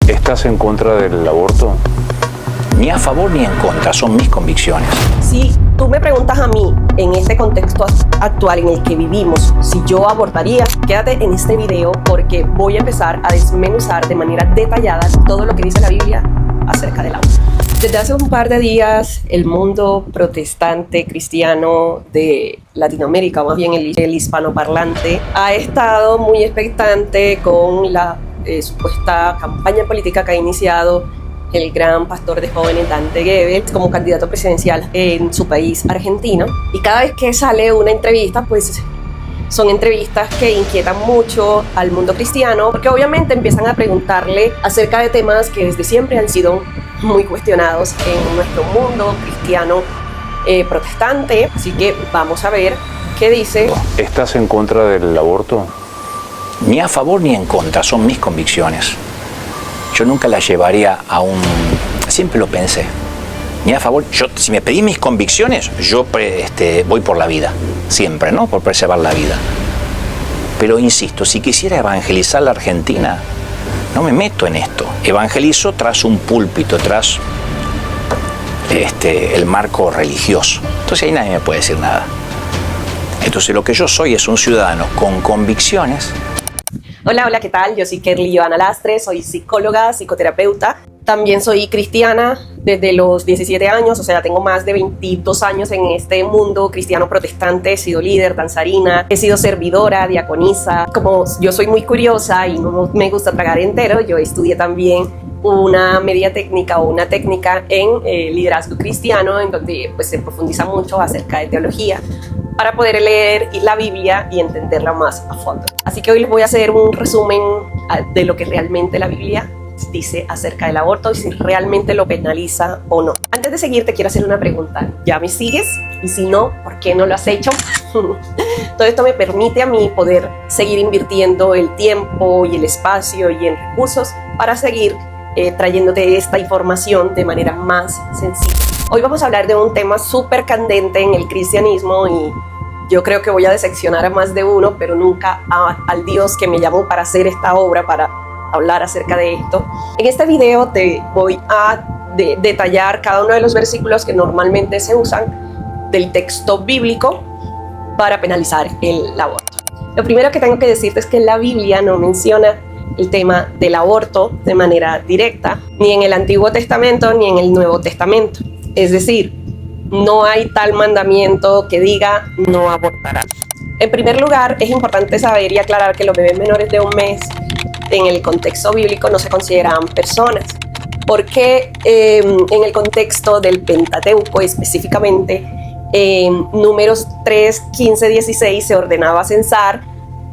¿Estás en contra del aborto? Ni a favor ni en contra, son mis convicciones. Si tú me preguntas a mí, en este contexto actual en el que vivimos, si yo abortaría, quédate en este video porque voy a empezar a desmenuzar de manera detallada todo lo que dice la Biblia acerca del aborto. Desde hace un par de días, el mundo protestante cristiano de Latinoamérica, o más bien el hispanoparlante, ha estado muy expectante con la supuesta campaña política que ha iniciado el gran pastor de jóvenes Dante Gebel como candidato presidencial en su país, Argentina. Y cada vez que sale una entrevista, pues son entrevistas que inquietan mucho al mundo cristiano, porque obviamente empiezan a preguntarle acerca de temas que desde siempre han sido muy cuestionados en nuestro mundo cristiano protestante. Así que vamos a ver qué dice. ¿Estás en contra del aborto? Ni a favor ni en contra, son mis convicciones. Yo nunca las llevaría a un... Siempre lo pensé. Ni a favor... si me pedís mis convicciones, yo voy por la vida. Siempre, ¿no? Por preservar la vida. Pero insisto, si quisiera evangelizar la Argentina, no me meto en esto. Evangelizo tras un púlpito, tras el marco religioso. Entonces ahí nadie me puede decir nada. Entonces lo que yo soy es un ciudadano con convicciones. Hola, ¿qué tal? Yo soy Kerly Joana Lastre, soy psicóloga, psicoterapeuta. También soy cristiana desde los 17 años, o sea, tengo más de 22 años en este mundo cristiano protestante. He sido líder, danzarina, he sido servidora, diaconisa. Como yo soy muy curiosa y no me gusta tragar entero, yo estudié también una media técnica o una técnica en liderazgo cristiano, en donde pues, se profundiza mucho acerca de teología, para poder leer la Biblia y entenderla más a fondo. Así que hoy les voy a hacer un resumen de lo que realmente la Biblia dice acerca del aborto y si realmente lo penaliza o no. Antes de seguir, te quiero hacer una pregunta. ¿Ya me sigues? Y si no, ¿por qué no lo has hecho? Todo esto me permite a mí poder seguir invirtiendo el tiempo y el espacio y en recursos para seguir trayéndote esta información de manera más sencilla. Hoy vamos a hablar de un tema súper candente en el cristianismo y yo creo que voy a decepcionar a más de uno, pero nunca al Dios que me llamó para hacer esta obra, para hablar acerca de esto. En este video te voy a detallar cada uno de los versículos que normalmente se usan del texto bíblico para penalizar el aborto. Lo primero que tengo que decirte es que la Biblia no menciona el tema del aborto de manera directa, ni en el Antiguo Testamento ni en el Nuevo Testamento. Es decir, no hay tal mandamiento que diga no abortarás. En primer lugar, es importante saber y aclarar que los bebés menores de un mes en el contexto bíblico no se consideran personas, porque en el contexto del Pentateuco específicamente, en Números 3, 15, 16 se ordenaba censar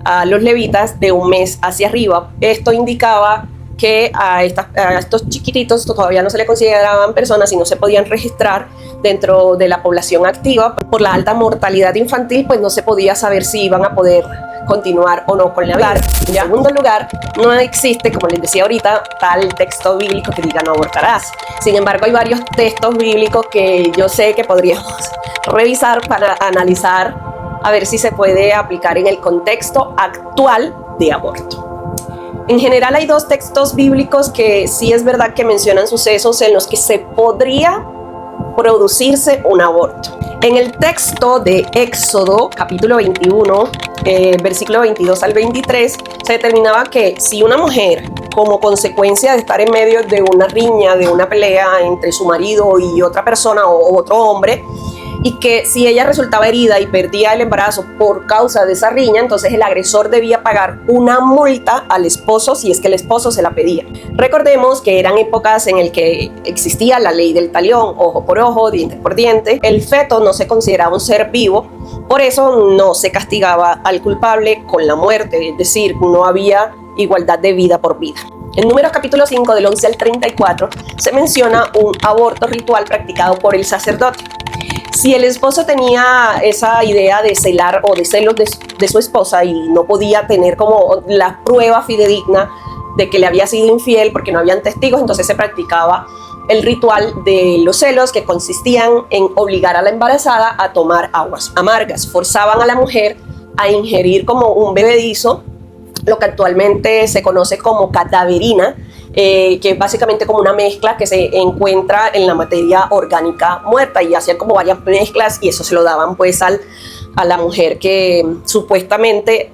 a los levitas de un mes hacia arriba. Esto indicaba que a estos chiquititos todavía no se le consideraban personas y no se podían registrar dentro de la población activa. Por la alta mortalidad infantil, pues no se podía saber si iban a poder continuar o no con la vida. En segundo lugar, no existe, como les decía ahorita, tal texto bíblico que diga no abortarás. Sin embargo, hay varios textos bíblicos que yo sé que podríamos revisar para analizar a ver si se puede aplicar en el contexto actual de aborto. En general hay dos textos bíblicos que sí es verdad que mencionan sucesos en los que se podría producirse un aborto. En el texto de Éxodo, capítulo 21, versículo 22 al 23, se determinaba que si una mujer, como consecuencia de estar en medio de una riña, de una pelea entre su marido y otra persona o otro hombre, y que si ella resultaba herida y perdía el embarazo por causa de esa riña, entonces el agresor debía pagar una multa al esposo si es que el esposo se la pedía. Recordemos que eran épocas en las que existía la ley del talión, ojo por ojo, diente por diente. El feto no se consideraba un ser vivo, por eso no se castigaba al culpable con la muerte, es decir, no había igualdad de vida por vida. En Números capítulo 5, del 11 al 34, se menciona un aborto ritual practicado por el sacerdote. Si el esposo tenía esa idea de celar o de celos de su esposa y no podía tener como la prueba fidedigna de que le había sido infiel porque no habían testigos, entonces se practicaba el ritual de los celos, que consistían en obligar a la embarazada a tomar aguas amargas. Forzaban a la mujer a ingerir como un bebedizo, lo que actualmente se conoce como cadaverina, que es básicamente como una mezcla que se encuentra en la materia orgánica muerta, y hacían como varias mezclas y eso se lo daban pues a la mujer que supuestamente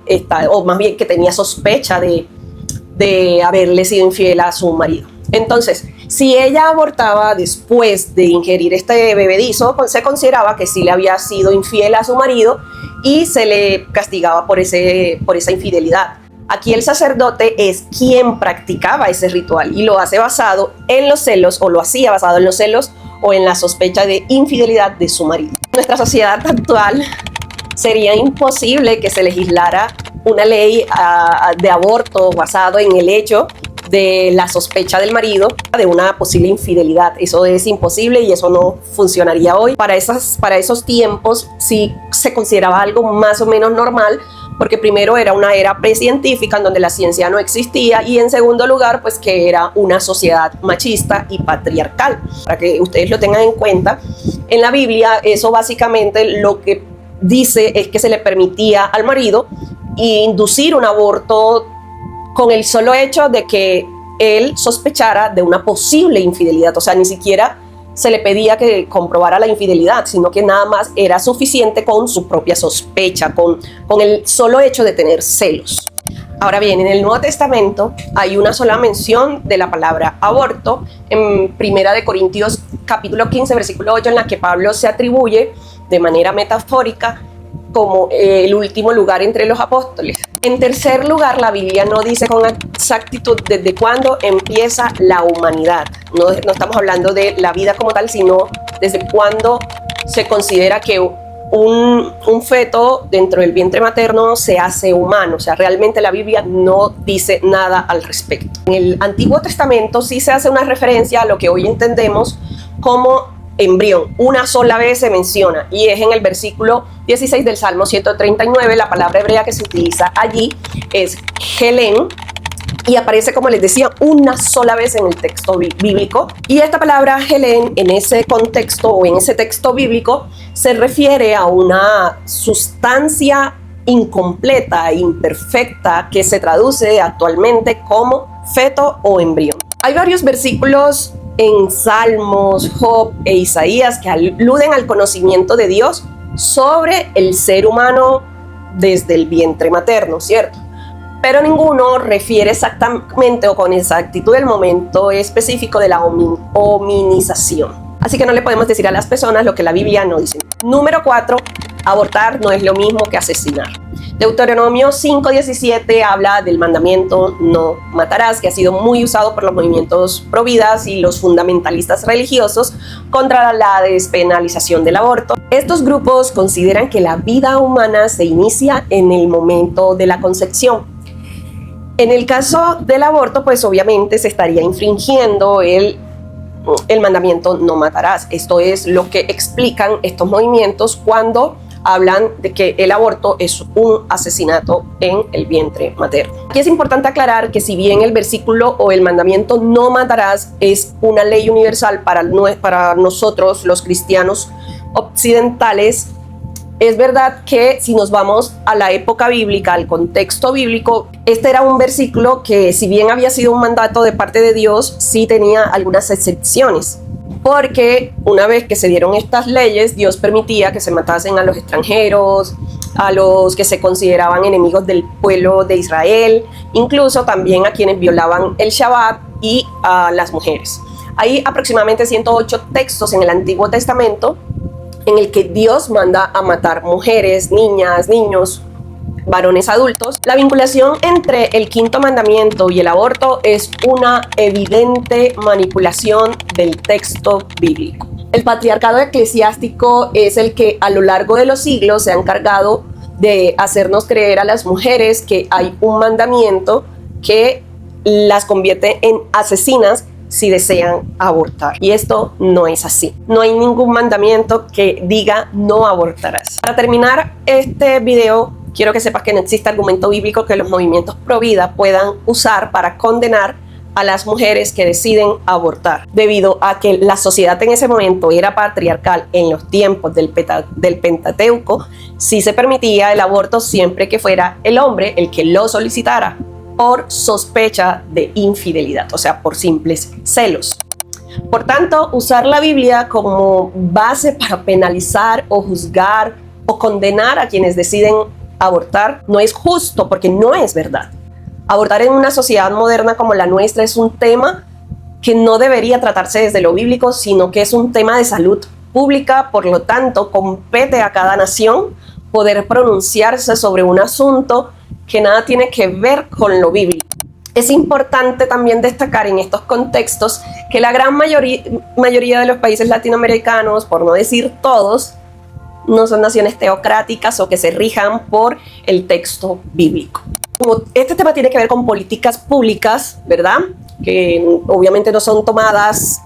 o más bien que tenía sospecha de haberle sido infiel a su marido. Entonces, si ella abortaba después de ingerir este bebedizo, se consideraba que sí le había sido infiel a su marido y se le castigaba por esa infidelidad. Aquí el sacerdote es quien practicaba ese ritual y lo hace basado en los celos, o lo hacía basado en los celos o en la sospecha de infidelidad de su marido. En nuestra sociedad actual sería imposible que se legislara una ley de aborto basado en el hecho de la sospecha del marido de una posible infidelidad. Eso es imposible y eso no funcionaría hoy. Para esos tiempos sí se consideraba algo más o menos normal, porque primero era una era precientífica en donde la ciencia no existía, y en segundo lugar pues que era una sociedad machista y patriarcal. Para que ustedes lo tengan en cuenta, en la Biblia eso básicamente lo que dice es que se le permitía al marido inducir un aborto con el solo hecho de que él sospechara de una posible infidelidad. O sea, ni siquiera se le pedía que comprobara la infidelidad, sino que nada más era suficiente con su propia sospecha, con el solo hecho de tener celos. Ahora bien, en el Nuevo Testamento hay una sola mención de la palabra aborto, en 1 Corintios capítulo 15, versículo 8, en la que Pablo se atribuye de manera metafórica como el último lugar entre los apóstoles. En tercer lugar, la Biblia no dice con exactitud desde cuándo empieza la humanidad. No estamos hablando de la vida como tal, sino desde cuándo se considera que un feto dentro del vientre materno se hace humano. O sea, realmente la Biblia no dice nada al respecto. En el Antiguo Testamento sí se hace una referencia a lo que hoy entendemos como embrión. Una sola vez se menciona, y es en el versículo 16 del Salmo 139. La palabra hebrea que se utiliza allí es Helén, y aparece, como les decía, una sola vez en el texto bíblico. Y esta palabra Helén, en ese contexto o en ese texto bíblico, se refiere a una sustancia incompleta, imperfecta, que se traduce actualmente como feto o embrión. Hay varios versículos en Salmos, Job e Isaías que aluden al conocimiento de Dios sobre el ser humano desde el vientre materno, ¿cierto? Pero ninguno refiere exactamente o con exactitud el momento específico de la hominización. Así que no le podemos decir a las personas lo que la Biblia no dice. Número 4, abortar no es lo mismo que asesinar. Deuteronomio 5:17 habla del mandamiento no matarás, que ha sido muy usado por los movimientos pro vidas y los fundamentalistas religiosos contra la despenalización del aborto. Estos grupos consideran que la vida humana se inicia en el momento de la concepción. En el caso del aborto, pues obviamente se estaría infringiendo el mandamiento no matarás. Esto es lo que explican estos movimientos cuando hablan de que el aborto es un asesinato en el vientre materno. Aquí es importante aclarar que si bien el versículo o el mandamiento no matarás es una ley universal para nosotros los cristianos occidentales, es verdad que si nos vamos a la época bíblica, al contexto bíblico, este era un versículo que, si bien había sido un mandato de parte de Dios, sí tenía algunas excepciones. Porque una vez que se dieron estas leyes, Dios permitía que se matasen a los extranjeros, a los que se consideraban enemigos del pueblo de Israel, incluso también a quienes violaban el Shabbat y a las mujeres. Hay aproximadamente 108 textos en el Antiguo Testamento en el que Dios manda a matar mujeres, niñas, niños, varones adultos. La vinculación entre el quinto mandamiento y el aborto es una evidente manipulación del texto bíblico. El patriarcado eclesiástico es el que a lo largo de los siglos se ha encargado de hacernos creer a las mujeres que hay un mandamiento que las convierte en asesinas si desean abortar. Y esto no es así. No hay ningún mandamiento que diga no abortarás. Para terminar este video, quiero que sepas que no existe argumento bíblico que los movimientos pro vida puedan usar para condenar a las mujeres que deciden abortar, debido a que la sociedad en ese momento era patriarcal. En los tiempos del Pentateuco sí se permitía el aborto siempre que fuera el hombre el que lo solicitara. por sospecha de infidelidad, o sea, por simples celos. Por tanto, usar la Biblia como base para penalizar o juzgar o condenar a quienes deciden abortar no es justo, porque no es verdad. Abortar en una sociedad moderna como la nuestra es un tema que no debería tratarse desde lo bíblico, sino que es un tema de salud pública. Por lo tanto, compete a cada nación poder pronunciarse sobre un asunto que nada tiene que ver con lo bíblico. Es importante también destacar en estos contextos que la gran mayoría de los países latinoamericanos, por no decir todos, no son naciones teocráticas o que se rijan por el texto bíblico. Como este tema tiene que ver con políticas públicas, ¿verdad? Que obviamente no son tomadas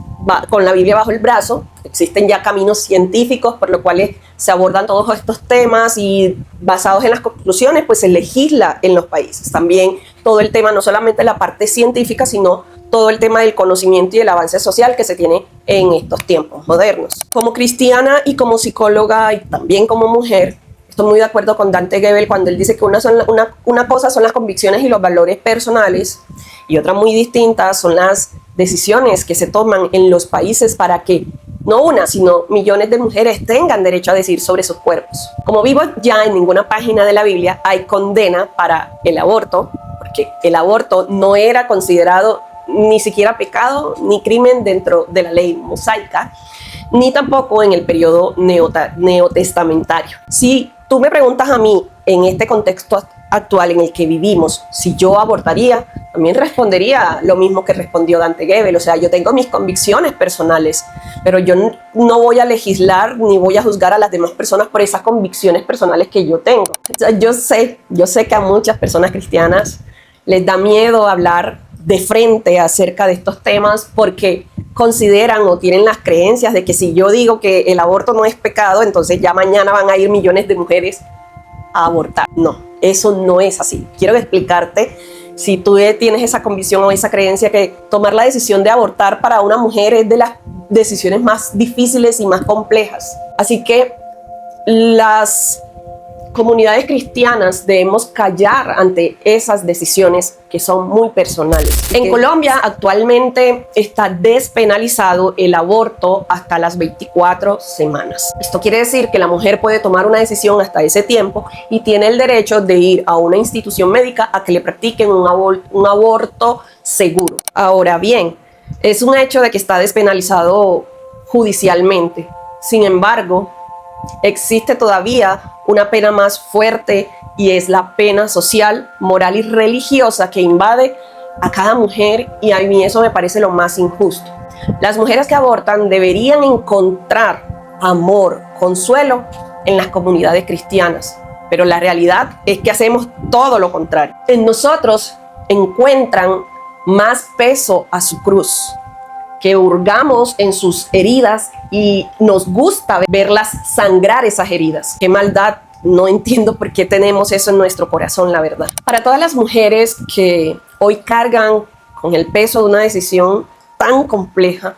con la Biblia bajo el brazo. Existen ya caminos científicos por los cuales se abordan todos estos temas y basados en las conclusiones, pues se legisla en los países. También todo el tema, no solamente la parte científica, sino todo el tema del conocimiento y el avance social que se tiene en estos tiempos modernos. Como cristiana y como psicóloga y también como mujer, estoy muy de acuerdo con Dante Gebel cuando él dice que una cosa son las convicciones y los valores personales y otra muy distinta son las decisiones que se toman en los países para que no una, sino millones de mujeres tengan derecho a decir sobre sus cuerpos. Como vivo ya en ninguna página de la Biblia hay condena para el aborto, porque el aborto no era considerado ni siquiera pecado ni crimen dentro de la ley mosaica, ni tampoco en el periodo neotestamentario. Si tú me preguntas a mí, en este contexto actual en el que vivimos, si yo abortaría, también respondería lo mismo que respondió Dante Gebel. O sea, yo tengo mis convicciones personales, pero yo no voy a legislar ni voy a juzgar a las demás personas por esas convicciones personales que yo tengo. O sea, yo sé que a muchas personas cristianas les da miedo hablar de frente acerca de estos temas porque consideran o tienen las creencias de que si yo digo que el aborto no es pecado, entonces ya mañana van a ir millones de mujeres a abortar. No, eso no es así. Quiero explicarte, si tú tienes esa convicción o esa creencia, que tomar la decisión de abortar para una mujer es de las decisiones más difíciles y más complejas. Así que las comunidades cristianas debemos callar ante esas decisiones que son muy personales. En Colombia actualmente está despenalizado el aborto hasta las 24 semanas. Esto quiere decir que la mujer puede tomar una decisión hasta ese tiempo y tiene el derecho de ir a una institución médica a que le practiquen un aborto seguro. Ahora bien, es un hecho de que está despenalizado judicialmente. Sin embargo, existe todavía una pena más fuerte y es la pena social, moral y religiosa que invade a cada mujer, y a mí eso me parece lo más injusto. Las mujeres que abortan deberían encontrar amor, consuelo en las comunidades cristianas, pero la realidad es que hacemos todo lo contrario. En nosotros encuentran más peso a su cruz, que hurgamos en sus heridas y nos gusta verlas sangrar esas heridas. Qué maldad, no entiendo por qué tenemos eso en nuestro corazón, la verdad. Para todas las mujeres que hoy cargan con el peso de una decisión tan compleja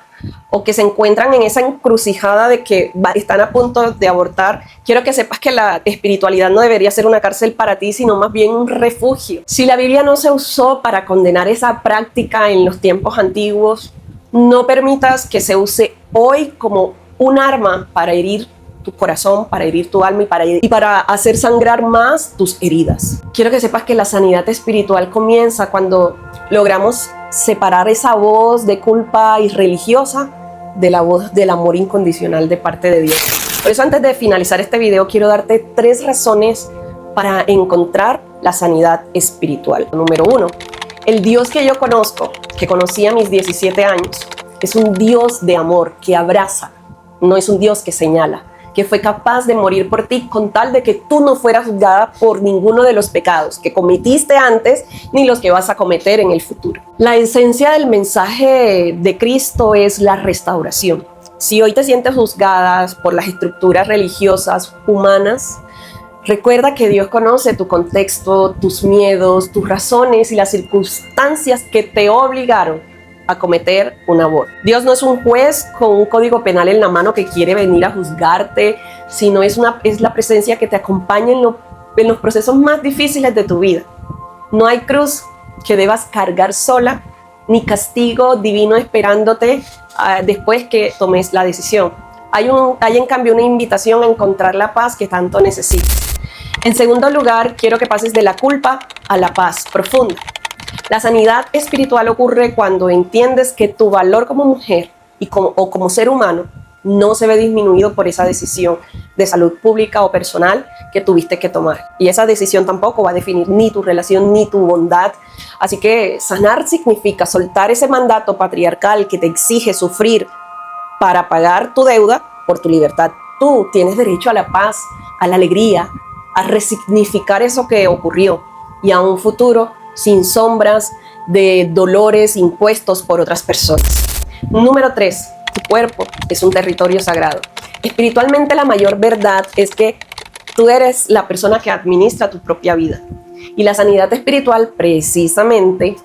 o que se encuentran en esa encrucijada de que están a punto de abortar, quiero que sepas que la espiritualidad no debería ser una cárcel para ti, sino más bien un refugio. Si la Biblia no se usó para condenar esa práctica en los tiempos antiguos, no permitas que se use hoy como un arma para herir tu corazón, para herir tu alma y para hacer sangrar más tus heridas. Quiero que sepas que la sanidad espiritual comienza cuando logramos separar esa voz de culpa y religiosa de la voz del amor incondicional de parte de Dios. Por eso, antes de finalizar este video, quiero darte 3 razones para encontrar la sanidad espiritual. Número 1. El Dios que yo conozco, que conocí a mis 17 años, es un Dios de amor que abraza, no es un Dios que señala, que fue capaz de morir por ti con tal de que tú no fueras juzgada por ninguno de los pecados que cometiste antes ni los que vas a cometer en el futuro. La esencia del mensaje de Cristo es la restauración. Si hoy te sientes juzgada por las estructuras religiosas humanas, recuerda que Dios conoce tu contexto, tus miedos, tus razones y las circunstancias que te obligaron a cometer un aborto. Dios no es un juez con un código penal en la mano que quiere venir a juzgarte, sino es la presencia que te acompaña en los procesos más difíciles de tu vida. No hay cruz que debas cargar sola, ni castigo divino esperándote después que tomes la decisión. Hay en cambio una invitación a encontrar la paz que tanto necesitas. En segundo lugar, quiero que pases de la culpa a la paz profunda. La sanidad espiritual ocurre cuando entiendes que tu valor como mujer o como ser humano no se ve disminuido por esa decisión de salud pública o personal que tuviste que tomar. Y esa decisión tampoco va a definir ni tu relación ni tu bondad. Así que sanar significa soltar ese mandato patriarcal que te exige sufrir para pagar tu deuda por tu libertad. Tú tienes derecho a la paz, a la alegría, a resignificar eso que ocurrió y a un futuro sin sombras de dolores impuestos por otras personas. Número 3. Tu cuerpo es un territorio sagrado. Espiritualmente, la mayor verdad es que tú eres la persona que administra tu propia vida. Y la sanidad espiritual precisamente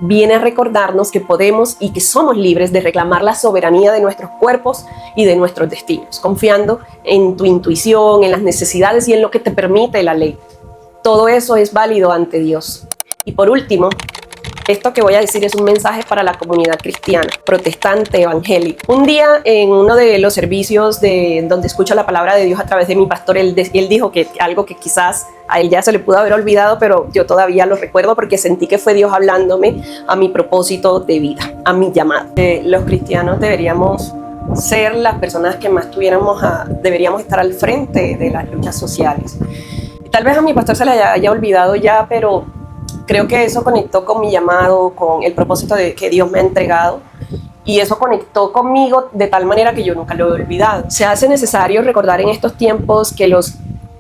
viene a recordarnos que podemos y que somos libres de reclamar la soberanía de nuestros cuerpos y de nuestros destinos, confiando en tu intuición, en las necesidades y en lo que te permite la ley. Todo eso es válido ante Dios. Y por último, esto que voy a decir es un mensaje para la comunidad cristiana, protestante, evangélica. Un día en uno de los servicios donde escucho la palabra de Dios a través de mi pastor, él dijo que algo que quizás a él ya se le pudo haber olvidado, pero yo todavía lo recuerdo porque sentí que fue Dios hablándome a mi propósito de vida, a mi llamado. Los cristianos deberíamos ser las personas que más deberíamos estar al frente de las luchas sociales. Tal vez a mi pastor se le haya olvidado ya, pero creo que eso conectó con mi llamado, con el propósito que Dios me ha entregado, y eso conectó conmigo de tal manera que yo nunca lo he olvidado. Se hace necesario recordar en estos tiempos que los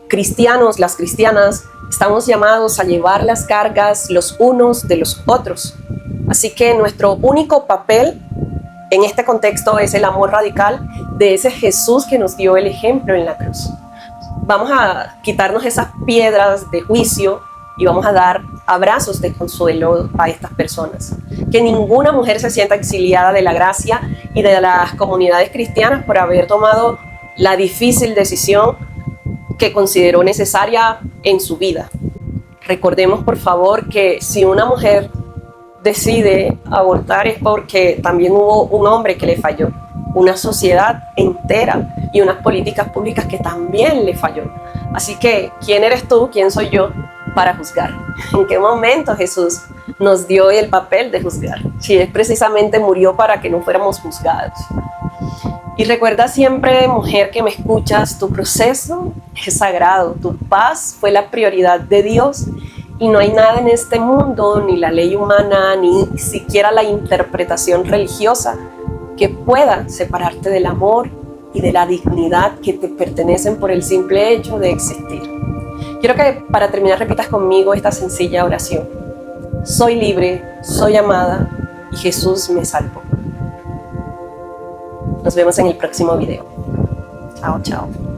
cristianos, las cristianas, estamos llamados a llevar las cargas los unos de los otros. Así que nuestro único papel en este contexto es el amor radical de ese Jesús que nos dio el ejemplo en la cruz. Vamos a quitarnos esas piedras de juicio y vamos a dar abrazos de consuelo a estas personas. Que ninguna mujer se sienta exiliada de la gracia y de las comunidades cristianas por haber tomado la difícil decisión que consideró necesaria en su vida. Recordemos, por favor, que si una mujer decide abortar es porque también hubo un hombre que le falló, una sociedad entera y unas políticas públicas que también le falló. Así que, ¿quién eres tú? ¿Quién soy yo para juzgar? ¿En qué momento Jesús nos dio el papel de juzgar? Si es precisamente murió para que no fuéramos juzgados. Y recuerda siempre, mujer que me escuchas, tu proceso es sagrado, tu paz fue la prioridad de Dios y no hay nada en este mundo, ni la ley humana, ni siquiera la interpretación religiosa que pueda separarte del amor y de la dignidad que te pertenecen por el simple hecho de existir. Quiero que para terminar repitas conmigo esta sencilla oración. Soy libre, soy amada y Jesús me salvó. Nos vemos en el próximo video. Chao, chao.